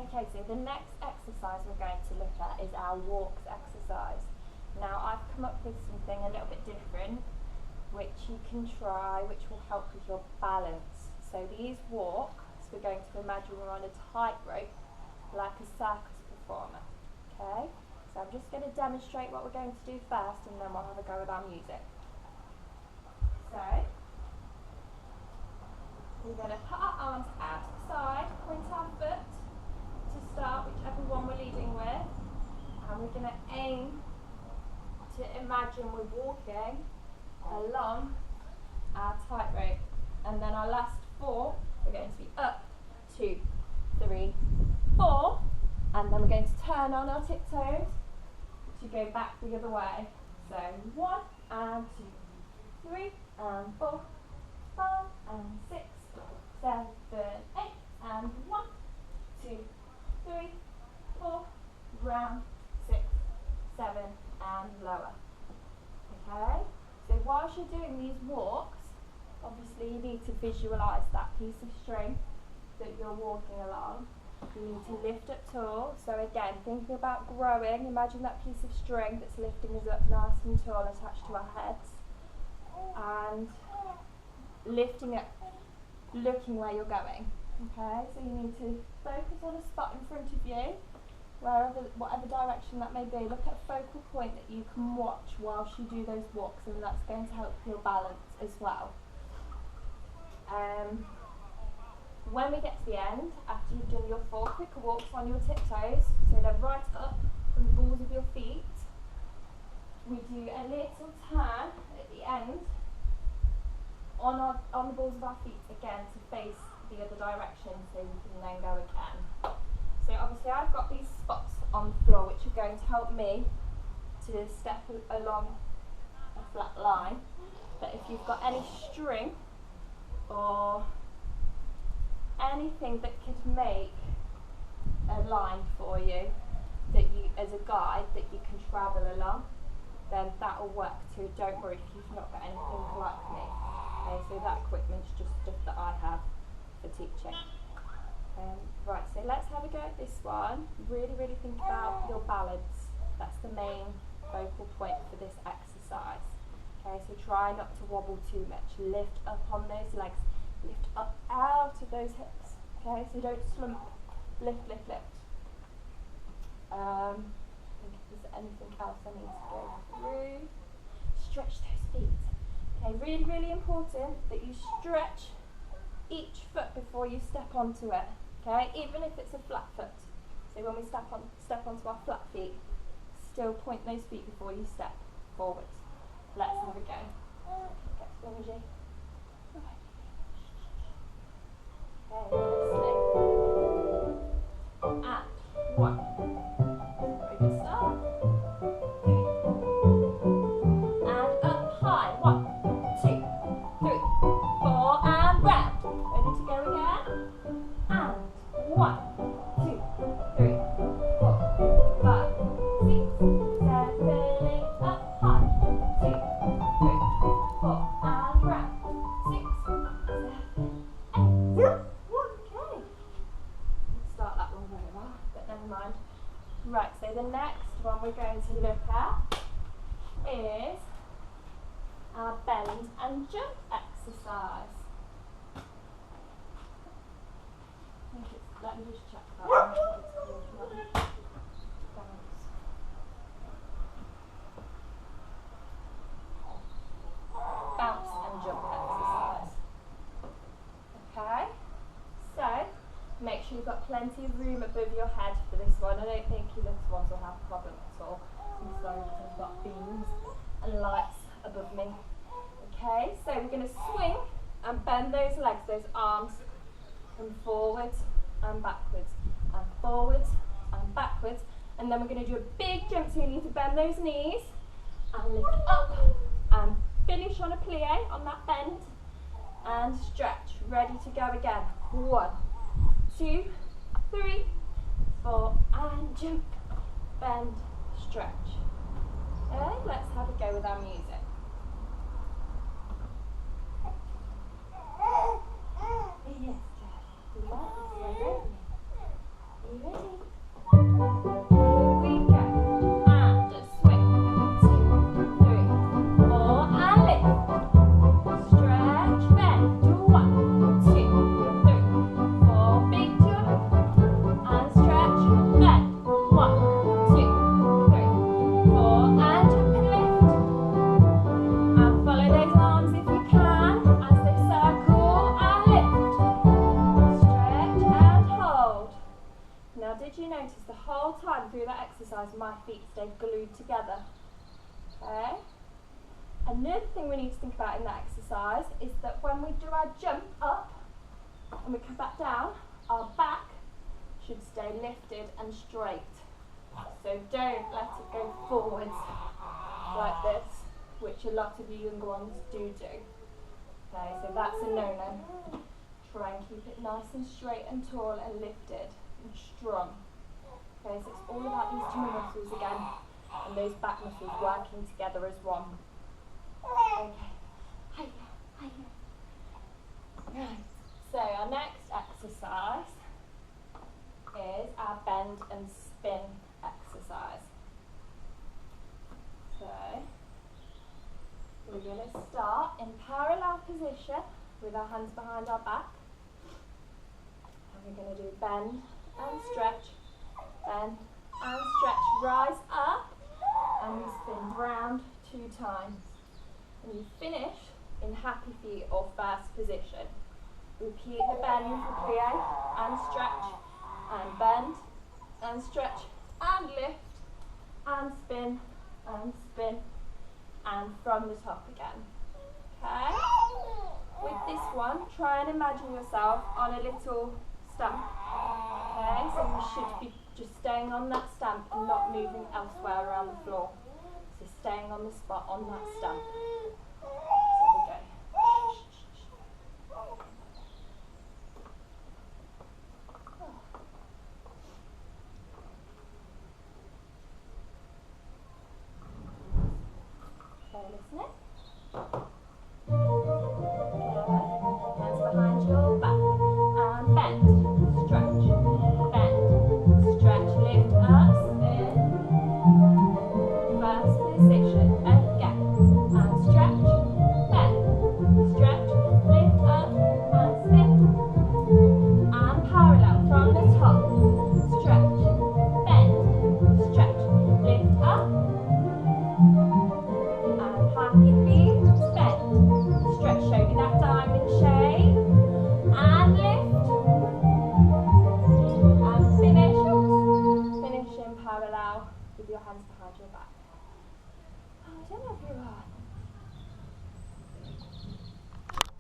Okay, so the next exercise we're going to look at is our walks exercise. Now I've come up with something a little bit different which you can try, which will help with your balance. So these walks, we're going to imagine we're on a tightrope like a circus performer. Okay, so I'm just going to demonstrate what we're going to do first and then we'll have a go with our music. So we're going to put our arms out to the side, point our foot to start, whichever one we're leading with, and we're going to aim to imagine we're walking along our tightrope, and then our last four are going to be up, 2, 3, 4, and then we're going to turn on our tiptoes to go back the other way. So 1 and 2, 3 and 4, 5 and 6, 7, 8, and 1, 2, 3, 4, round, 6, 7, and lower. Okay? So whilst you're doing these walks, obviously you need to visualise that piece of string that you're walking along. You need to lift up tall. So again, thinking about growing, imagine that piece of string that's lifting us up nice and tall attached to our heads. And lifting up, looking where you're going. Okay, so you need to focus on a spot in front of you, whatever direction that may be. Look at a focal point that you can watch whilst you do those walks, and that's going to help your balance as well. When we get to the end, after you've done your 4 quicker walks on your tiptoes, so they're right up from the balls of your feet, we do a little turn at the end on the balls of our feet again to face the other direction, so we can then go again. So obviously I've got these spots on the floor which are going to help me to step along a flat line, but if you've got any string or anything that could make a line for you, that you, as a guide, that you can travel along, then that will work too. Don't worry if you've not got anything like me. Okay, so that equipment's just stuff that I have for teaching. Right, so let's have a go at this one. Really, really think about your balance. That's the main focal point for this exercise. Okay, so try not to wobble too much. Lift up on those legs. Lift up out of those hips. Okay, so don't slump. Lift, lift, lift. I think if there's anything else I need to go through. Stretch those feet. Okay, really, really important that you stretch each foot before you step onto it. Okay, even if it's a flat foot. So when we step onto our flat feet, still point those feet before you step forward. Let's have a go. Get spongy. Okay, nicely. And 1. Very good start. 2. And up high. 1, 2, 3, 4, and round. Ready to go again? And 1, 2, 3, 4, 5, 6, 7, 8, up high. 2, 3, 4, and round. 6, 7, 8. Okay. Start that one very well, but never mind. Right, so the next one we're going to look at is our bend and jump exercise. Let me just check that one. Bounce and jump exercise. Okay, so make sure you've got plenty of room above your head for this one. I don't think your little ones will have a problem at all. I've got beams and lights above me. Okay, so we're going to swing and bend those legs, those arms, come forwards and backwards, and forwards and backwards, and then we're going to do a big jump, so you need to bend those knees and lift up and finish on a plie on that bend and stretch. Ready to go again. 1, 2, 3, 4, and jump, bend, stretch. Okay, let's have a go with our music. Yes, Josh. You like this one, don't you? you ready? Here we go. And a swing. 2, 3, 4, and lift. Stretch, bend. 1, 2, 3, 4. Big jump. And stretch, bend. 1, 2, 3, 4. And jump and lift. And follow those arms if you can as they circle and lift. Stretch and hold. Now, did you notice the whole time through that exercise my feet stay glued together? Okay. Another thing we need to think about in that exercise is that when we do our jump up and we come back down, our back should stay lifted and straight. So don't let it go forwards like this, which a lot of you younger ones do. Okay, so that's a no-no. Try and keep it nice and straight and tall and lifted and strong. Okay, so it's all about these tummy muscles again and those back muscles working together as one. Okay, hiya, hiya. Right, so our next exercise is our bend and spin exercise. So we're going to start in parallel position with our hands behind our back. And we're going to do bend and stretch, bend and stretch, rise up, and we spin round 2 times. And you finish in happy feet or first position. Repeat the bend for plie and stretch, and bend and stretch, and lift, and spin, and from the top again. Okay? With this one, try and imagine yourself on a little stamp. Okay? So you should be just staying on that stamp and not moving elsewhere around the floor. So staying on the spot on that stamp. So we go. Okay, listening. Hands behind your back. And bend. Stretch. Bend. Stretch. Lift up. Spin. First position. Again. And stretch. Bend. Stretch. Lift up. And spin. And parallel from the top. Stretch. Bend. Stretch. Lift up. Happy feet, bend, stretch, show me that diamond shape, and lift, and finish in parallel with your hands behind your back. Oh, I don't know if you're